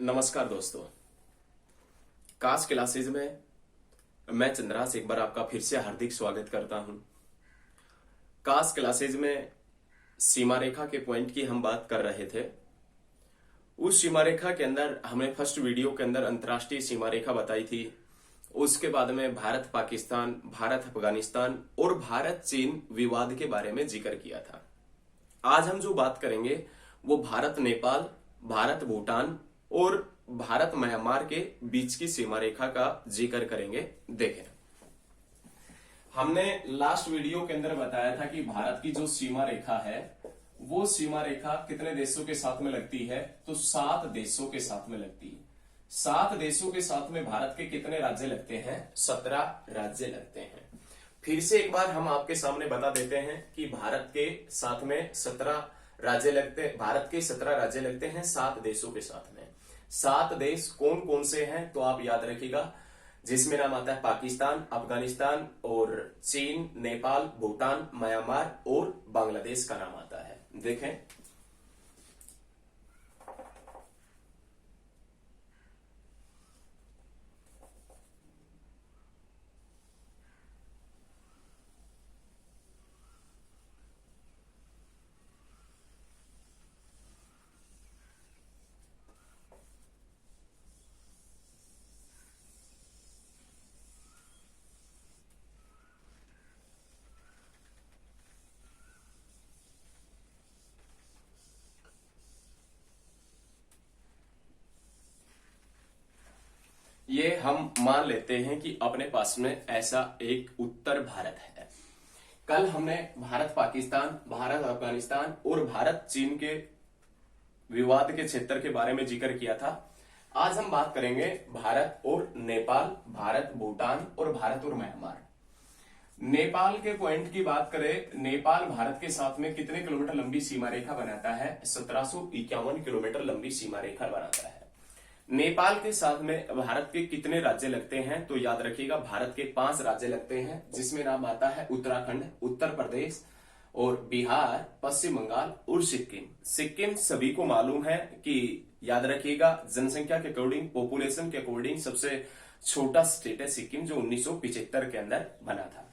नमस्कार दोस्तों। Cast classes में मैं चंद्रास एक बार आपका फिर से हार्दिक स्वागत करता हूं। कास्ट क्लासेज में सीमा रेखा के पॉइंट की हम बात कर रहे थे। उस सीमा रेखा के अंदर हमने फर्स्ट वीडियो के अंदर अंतर्राष्ट्रीय सीमा रेखा बताई थी। उसके बाद में भारत पाकिस्तान, भारत अफगानिस्तान और भारत चीन विवाद के बारे में जिक्र किया था। आज हम जो बात करेंगे वो भारत नेपाल, भारत भूटान और भारत म्यांमार के बीच की सीमा रेखा का जिक्र करेंगे। देखें, हमने लास्ट वीडियो के अंदर बताया था कि भारत की जो सीमा रेखा है वो सीमा रेखा कितने देशों के साथ में लगती है, तो 7 देशों के साथ में लगती है। 7 देशों के साथ में भारत के कितने राज्य लगते हैं? 17 राज्य लगते हैं। फिर से एक बार हम आपके सामने बता देते हैं कि भारत के साथ में 17 राज्य लगते हैं। भारत के 17 राज्य लगते हैं 7 देशों के साथ में। 7 देश कौन कौन से हैं तो आप याद रखिएगा, जिसमें नाम आता है पाकिस्तान, अफगानिस्तान और चीन, नेपाल, भूटान, म्यांमार और बांग्लादेश का नाम आता है। देखें, ये हम मान लेते हैं कि अपने पास में ऐसा एक उत्तर भारत है। कल हमने भारत पाकिस्तान, भारत अफगानिस्तान और भारत चीन के विवाद के क्षेत्र के बारे में जिक्र किया था। आज हम बात करेंगे भारत और नेपाल, भारत भूटान और भारत और म्यांमार। नेपाल के पॉइंट की बात करें, नेपाल भारत के साथ में कितने किलोमीटर लंबी सीमा रेखा बनाता है? 1751 किलोमीटर लंबी सीमा रेखा बनाता है। नेपाल के साथ में भारत के कितने राज्य लगते हैं तो याद रखिएगा, भारत के 5 राज्य लगते हैं, जिसमें नाम आता है उत्तराखंड, उत्तर प्रदेश और बिहार, पश्चिम बंगाल और सिक्किम। सिक्किम सभी को मालूम है कि याद रखिएगा, जनसंख्या के अकॉर्डिंग, पॉपुलेशन के अकॉर्डिंग सबसे छोटा स्टेट है सिक्किम, जो 1975 के अंदर बना था।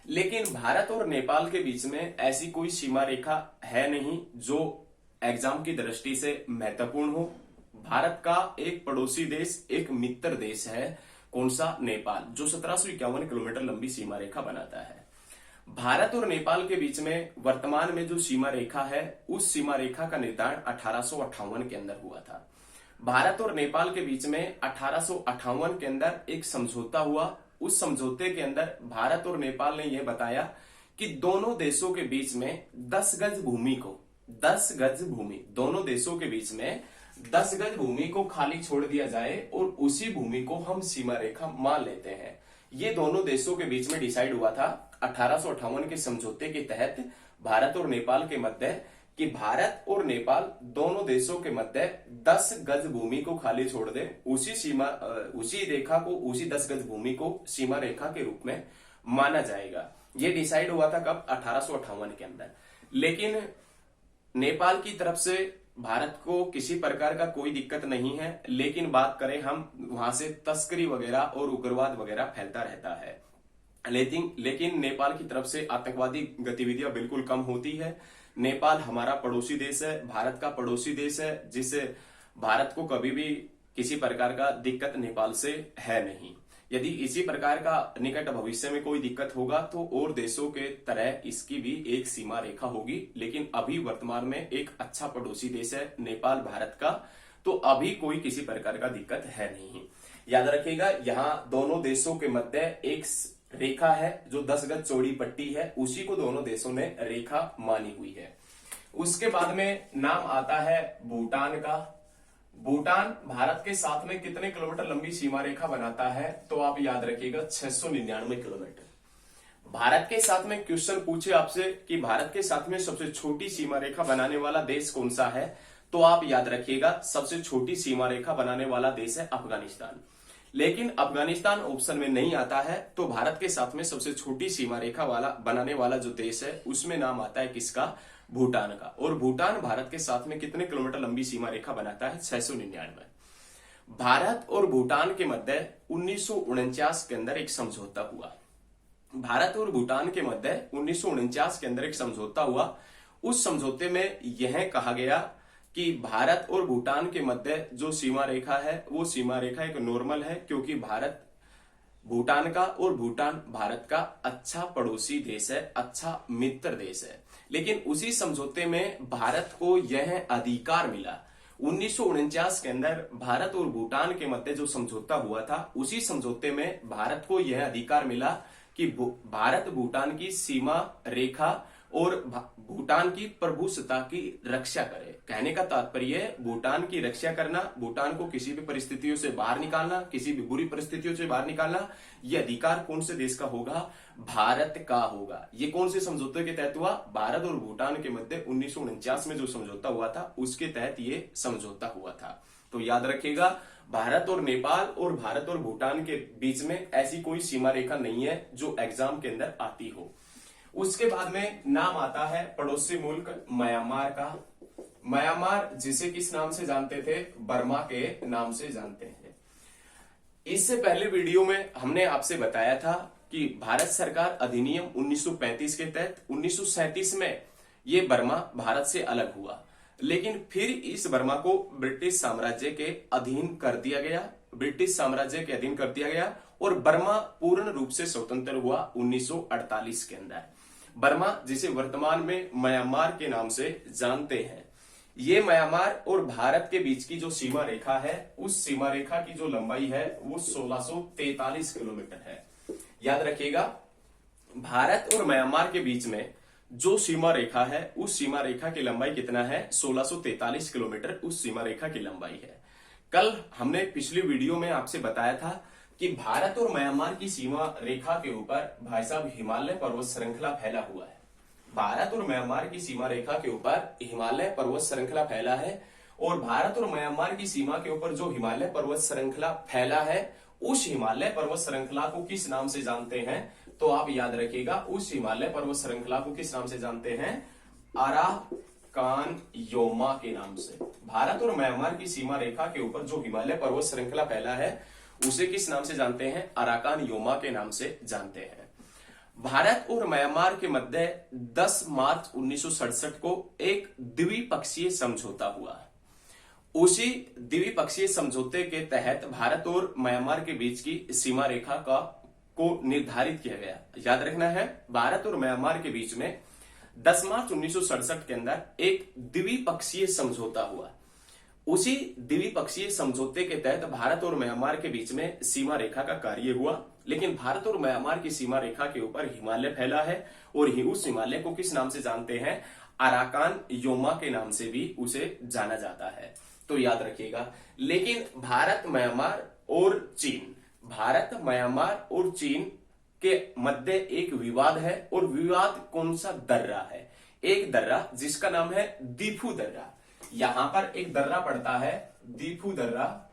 लेकिन भारत और नेपाल के बीच में ऐसी कोई सीमा रेखा है नहीं जो एग्जाम की दृष्टि से महत्वपूर्ण हो। भारत का एक पड़ोसी देश, एक मित्र देश है, कौन सा? नेपाल, जो 1751 किलोमीटर लंबी सीमा रेखा बनाता है। भारत और नेपाल के बीच में वर्तमान में जो सीमा रेखा है, उस सीमा रेखा का निर्धारण 1858 के अंदर हुआ था। भारत और नेपाल के बीच में 1858 के अंदर एक समझौता हुआ। उस समझौते के अंदर भारत और नेपाल ने यह बताया कि दोनों देशों के बीच में 10 गज भूमि को, 10 गज भूमि, दोनों देशों के बीच में 10 गज भूमि को खाली छोड़ दिया जाए और उसी भूमि को हम सीमा रेखा मान लेते हैं। ये दोनों देशों के बीच में डिसाइड हुआ था 1858 के समझौते के तहत भारत और नेपाल के मध्य, कि भारत और नेपाल दोनों देशों के मध्य 10 गज भूमि को खाली छोड़ दे, उसी रेखा को, उसी 10 गज भूमि को सीमा रेखा के रूप में माना जाएगा। ये डिसाइड हुआ था कब? 1858 के अंदर। लेकिन नेपाल की तरफ से भारत को किसी प्रकार का कोई दिक्कत नहीं है, लेकिन बात करें हम, वहां से तस्करी वगैरह और उग्रवाद वगैरह फैलता रहता है। लेकिन नेपाल की तरफ से आतंकवादी गतिविधियां बिल्कुल कम होती है। नेपाल हमारा पड़ोसी देश है, भारत का पड़ोसी देश है, जिससे भारत को कभी भी किसी प्रकार का दिक्कत नेपाल से है नहीं। यदि इसी प्रकार का निकट भविष्य में कोई दिक्कत होगा तो और देशों के तरह इसकी भी एक सीमा रेखा होगी। लेकिन अभी वर्तमान में एक अच्छा पड़ोसी देश है नेपाल भारत का, तो अभी कोई किसी प्रकार का दिक्कत है नहीं। याद रखिएगा, यहाँ दोनों देशों के मध्य एक रेखा है जो 10 गज चौड़ी पट्टी है, उसी को दोनों देशों ने रेखा मानी हुई है। उसके बाद में नाम आता है भूटान का। भूटान भारत के साथ में कितने किलोमीटर लंबी सीमा रेखा बनाता है तो आप याद रखिएगा 699 किलोमीटर। भारत के साथ में क्वेश्चन पूछे आपसे कि भारत के साथ में सबसे छोटी सीमा रेखा बनाने वाला देश कौन सा है, तो आप याद रखिएगा सबसे छोटी सीमा रेखा बनाने वाला देश है अफगानिस्तान। लेकिन अफगानिस्तान ऑप्शन में नहीं आता है, तो भारत के साथ में सबसे छोटी सीमा रेखा वाला बनाने वाला जो देश है उसमें नाम आता है किसका? भूटान का। और भूटान भारत के साथ में कितने किलोमीटर लंबी सीमा रेखा बनाता है? 699। भारत और भूटान के मध्य 1949 के अंदर एक समझौता हुआ। भारत और भूटान के मध्य 1949 के अंदर एक समझौता हुआ। उस समझौते में यह कहा गया कि भारत और भूटान के मध्य जो सीमा रेखा है वो सीमा रेखा एक नॉर्मल है, क्योंकि भारत भूटान का और भूटान भारत का अच्छा पड़ोसी देश है, अच्छा मित्र देश है। लेकिन उसी समझौते में भारत को यह अधिकार मिला। 1949 के अंदर भारत और भूटान के मध्य जो समझौता हुआ था, उसी समझौते में भारत को यह अधिकार मिला कि भारत भूटान की सीमा रेखा और भूटान की प्रभुसत्ता की रक्षा करे। कहने का तात्पर्य है भूटान की रक्षा करना, भूटान को किसी भी परिस्थितियों से बाहर निकालना, किसी भी बुरी परिस्थितियों से बाहर निकालना, यह अधिकार कौन से देश का होगा? भारत का होगा। ये कौन से समझौते के तहत हुआ? भारत और भूटान के मध्य 1949 में जो समझौता हुआ था उसके तहत ये समझौता हुआ था। तो याद रखिएगा, भारत और नेपाल और भारत और भूटान के बीच में ऐसी कोई सीमा रेखा नहीं है जो एग्जाम के अंदर आती हो। उसके बाद में नाम आता है पड़ोसी मुल्क म्यांमार का। म्यांमार जिसे किस नाम से जानते थे? बर्मा के नाम से जानते हैं। इससे पहले वीडियो में हमने आपसे बताया था कि भारत सरकार अधिनियम 1935 के तहत 1937 में ये बर्मा भारत से अलग हुआ, लेकिन फिर इस बर्मा को ब्रिटिश साम्राज्य के अधीन कर दिया गया। ब्रिटिश साम्राज्य के अधीन कर दिया गया और बर्मा पूर्ण रूप से स्वतंत्र हुआ 1948 के अंदर। बर्मा जिसे वर्तमान में म्यांमार के नाम से जानते हैं, ये म्यांमार और भारत के बीच की जो सीमा रेखा है, उस सीमा रेखा की जो लंबाई है वो 1643 किलोमीटर है। याद रखिएगा, भारत और म्यांमार के बीच में जो सीमा रेखा है उस सीमा रेखा की लंबाई कितना है? 1643 किलोमीटर उस सीमा रेखा की लंबाई है। कल हमने पिछली वीडियो में आपसे बताया था कि भारत और म्यांमार की सीमा रेखा के ऊपर भाई साहब हिमालय पर्वत श्रृंखला फैला हुआ है। भारत और म्यांमार की सीमा रेखा के ऊपर हिमालय पर्वत श्रृंखला फैला है और भारत और म्यांमार की सीमा के ऊपर जो हिमालय पर्वत श्रृंखला फैला है, उस हिमालय पर्वत श्रृंखला को किस नाम से जानते हैं? तो आप याद रखिएगा, उस हिमालय पर्वत श्रृंखला को किस नाम से जानते हैं? अराकान योमा के नाम से। भारत और म्यांमार की सीमा रेखा के ऊपर जो हिमालय पर्वत श्रृंखला फैला है उसे किस नाम से जानते हैं? अराकान योमा के नाम से जानते हैं। भारत और म्यांमार के मध्य 10 मार्च 1967 को एक द्विपक्षीय समझौता हुआ। उसी द्विपक्षीय समझौते के तहत भारत और म्यांमार के बीच की सीमा रेखा को निर्धारित किया गया। याद रखना है, भारत और म्यांमार के बीच में 10 मार्च 1967 के अंदर एक द्विपक्षीय समझौता हुआ। उसी द्विपक्षीय समझौते के तहत भारत और म्यांमार के बीच में सीमा रेखा का कार्य हुआ, लेकिन भारत और म्यांमार की सीमा रेखा के ऊपर हिमालय फैला है और उस हिमालय को किस नाम से जानते हैं? अराकान योमा के नाम से भी उसे जाना जाता है। तो याद रखिएगा, लेकिन भारत म्यांमार और चीन के मध्य एक विवाद है और विवाद कौन सा? दर्रा है। एक दर्रा जिसका नाम है दीफू दर्रा। यहां पर एक दर्रा पड़ता है दीफू दर्रा।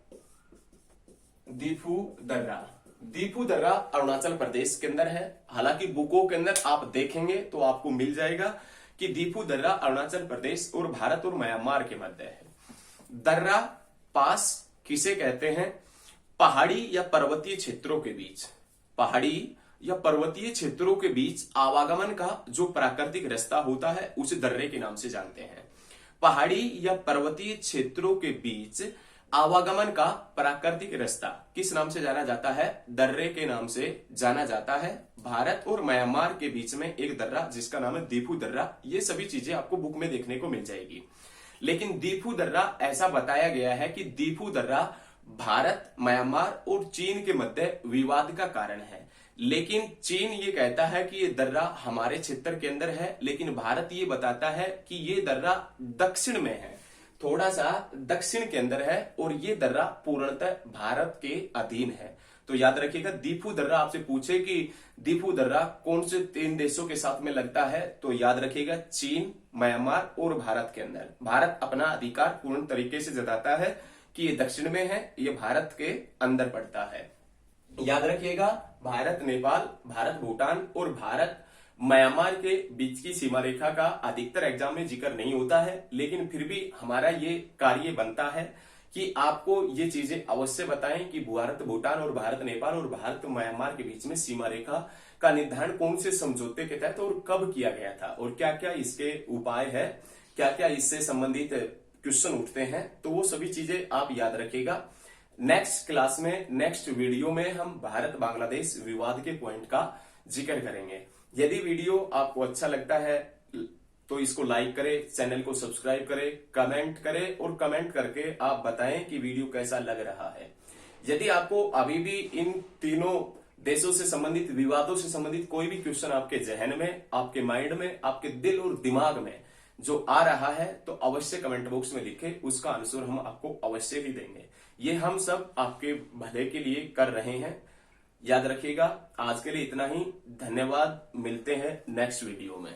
दीफू दर्रा अरुणाचल प्रदेश के अंदर है। हालांकि बुकों के अंदर आप देखेंगे तो आपको मिल जाएगा कि दीफू दर्रा अरुणाचल प्रदेश और भारत और म्यांमार के मध्य है। दर्रा पास किसे कहते हैं? पहाड़ी या पर्वतीय क्षेत्रों के बीच आवागमन का जो प्राकृतिक रास्ता होता है उसे दर्रे के नाम से जानते हैं। पहाड़ी या पर्वतीय क्षेत्रों के बीच आवागमन का प्राकृतिक रास्ता किस नाम से जाना जाता है? दर्रे के नाम से जाना जाता है। भारत और म्यांमार के बीच में एक दर्रा जिसका नाम है दीफू दर्रा। ये सभी चीजें आपको बुक में देखने को मिल जाएगी। लेकिन दीफू दर्रा ऐसा बताया गया है कि दीफू दर्रा भारत, म्यांमार और चीन के मध्य विवाद का कारण है। लेकिन चीन ये कहता है कि ये दर्रा हमारे क्षेत्र के अंदर है, लेकिन भारत ये बताता है कि ये दर्रा दक्षिण में है, थोड़ा सा दक्षिण के अंदर है और ये दर्रा पूर्णतः भारत के अधीन है। तो याद रखिएगा, दीफू दर्रा आपसे पूछे कि दीफू दर्रा कौन से 3 देशों के साथ में लगता है, तो याद रखिएगा चीन, म्यांमार और भारत के अंदर। भारत अपना अधिकार पूर्ण तरीके से जताता है कि ये दक्षिण में है, ये भारत के अंदर पड़ता है। याद रखिएगा, भारत नेपाल, भारत भूटान और भारत म्यांमार के बीच की सीमा रेखा का अधिकतर एग्जाम में जिक्र नहीं होता है, लेकिन फिर भी हमारा ये कार्य बनता है कि आपको ये चीजें अवश्य बताएं कि भारत भूटान और भारत नेपाल और भारत म्यांमार के बीच में सीमा रेखा का निर्धारण कौन से समझौते के तहत और कब किया गया था, और क्या क्या इसके उपाय है, क्या क्या इससे संबंधित क्वेश्चन उठते हैं, तो वो सभी चीजें आप याद रखिएगा। नेक्स्ट क्लास में, नेक्स्ट वीडियो में हम भारत बांग्लादेश विवाद के पॉइंट का जिक्र करेंगे। यदि वीडियो आपको अच्छा लगता है तो इसको लाइक करें, चैनल को सब्सक्राइब करें, कमेंट करें और कमेंट करके आप बताएं कि वीडियो कैसा लग रहा है। यदि आपको अभी भी इन तीनों देशों से संबंधित, विवादों से संबंधित कोई भी क्वेश्चन आपके जहन में, आपके माइंड में, आपके दिल और दिमाग में जो आ रहा है तो अवश्य कमेंट बॉक्स में लिखें, उसका आंसर हम आपको अवश्य ही देंगे। ये हम सब आपके भले के लिए कर रहे हैं, याद रखिएगा। आज के लिए इतना ही, धन्यवाद। मिलते हैं नेक्स्ट वीडियो में।